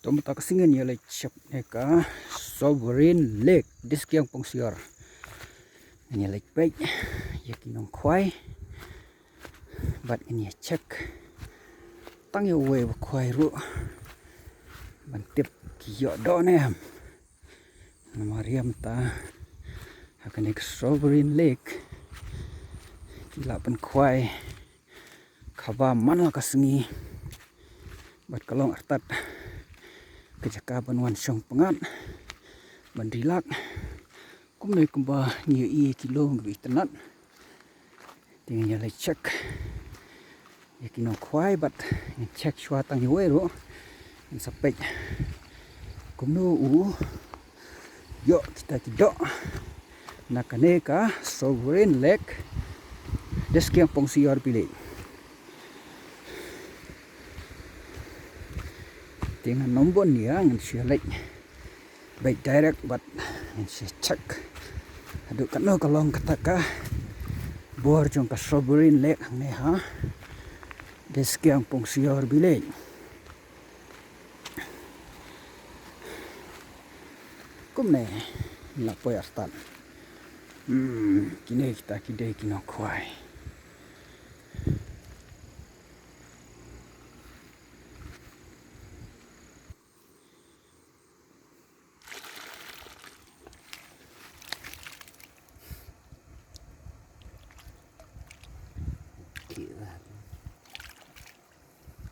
Tôm ta cái sinh nhật lại chụp này cả sovereign lake diskiang pongsior ini lake baik ya kinong khwai but ini check tang yo we khwai ru ban tip kiyo do ne ham mariam ta akan ek sovereign lake kila pen khwai khaba man la ka Sngi bat kalong artat kejaka banwan syong pengat bandrilak kum nei kumba nyi i kilo ngi tenat tingnya lai check yakino khwai bat check shwa tang yoi ro sapek kumno u yo kita tidak nakane ka sovereign lake deskiang pongsior pilih dengan nombor ni yang saya like baik direct but saya check aduh kena kalau kata bor jong ka sovereign lake ne ha deskiang pongsior bilay kumne la poy astan kini kita kidai kino khwai